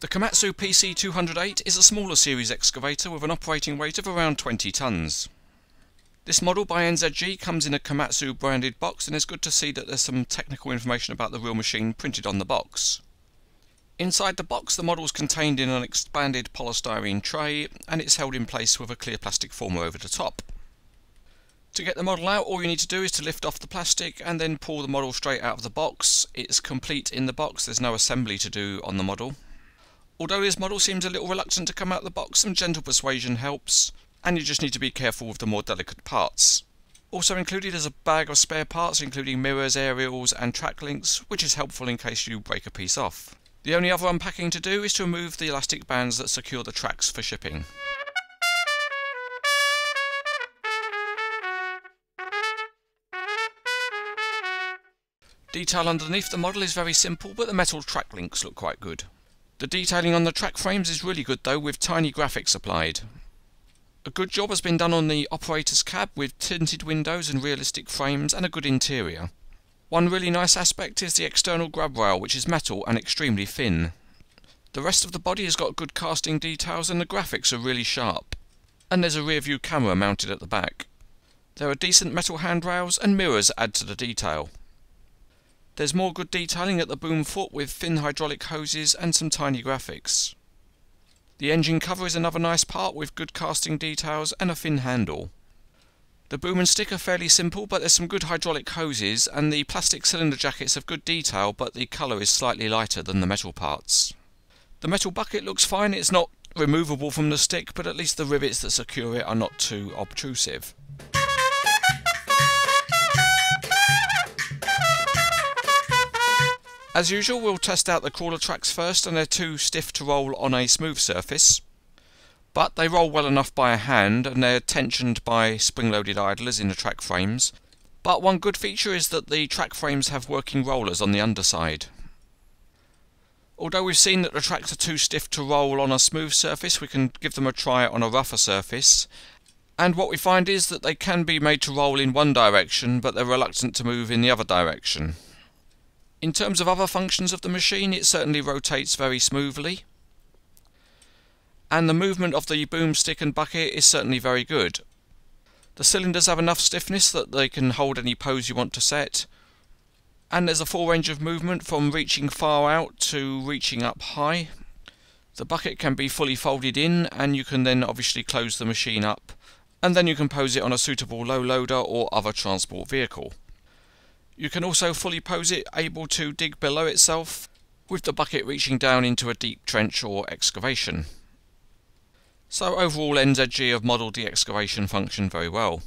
The Komatsu PC200-8 is a smaller series excavator with an operating weight of around 20 tonnes. This model by NZG comes in a Komatsu branded box, and it's good to see that there's some technical information about the real machine printed on the box. Inside the box, the model is contained in an expanded polystyrene tray, and it's held in place with a clear plastic former over the top. To get the model out, all you need to do is to lift off the plastic and then pull the model straight out of the box. It's complete in the box, there's no assembly to do on the model. Although this model seems a little reluctant to come out of the box, some gentle persuasion helps, and you just need to be careful with the more delicate parts. Also included is a bag of spare parts including mirrors, aerials and track links, which is helpful in case you break a piece off. The only other unpacking to do is to remove the elastic bands that secure the tracks for shipping. Detail underneath the model is very simple, but the metal track links look quite good. The detailing on the track frames is really good though, with tiny graphics applied. A good job has been done on the operator's cab with tinted windows and realistic frames and a good interior. One really nice aspect is the external grub rail, which is metal and extremely thin. The rest of the body has got good casting details and the graphics are really sharp. And there's a rear view camera mounted at the back. There are decent metal handrails and mirrors add to the detail. There's more good detailing at the boom foot with thin hydraulic hoses and some tiny graphics. The engine cover is another nice part with good casting details and a thin handle. The boom and stick are fairly simple, but there's some good hydraulic hoses, and the plastic cylinder jackets have good detail, but the colour is slightly lighter than the metal parts. The metal bucket looks fine, it's not removable from the stick, but at least the rivets that secure it are not too obtrusive. As usual, we'll test out the crawler tracks first, and they're too stiff to roll on a smooth surface. But they roll well enough by a hand, and they're tensioned by spring-loaded idlers in the track frames. But one good feature is that the track frames have working rollers on the underside. Although we've seen that the tracks are too stiff to roll on a smooth surface, we can give them a try on a rougher surface. And what we find is that they can be made to roll in one direction, but they're reluctant to move in the other direction. In terms of other functions of the machine, it certainly rotates very smoothly. And the movement of the boomstick and bucket is certainly very good. The cylinders have enough stiffness that they can hold any pose you want to set. And there's a full range of movement from reaching far out to reaching up high. The bucket can be fully folded in, and you can then obviously close the machine up. And then you can pose it on a suitable low loader or other transport vehicle. You can also fully pose it able to dig below itself, with the bucket reaching down into a deep trench or excavation. So overall, NZG have modelled the excavation function very well.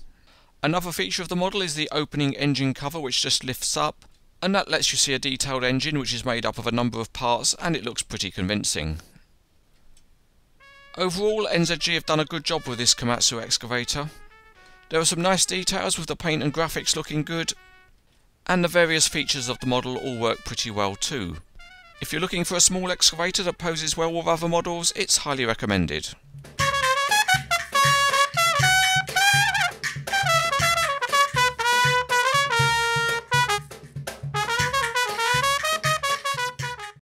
Another feature of the model is the opening engine cover, which just lifts up, and that lets you see a detailed engine which is made up of a number of parts, and it looks pretty convincing. Overall, NZG have done a good job with this Komatsu excavator. There are some nice details with the paint and graphics looking good, and the various features of the model all work pretty well too. If you're looking for a small excavator that poses well with other models, it's highly recommended.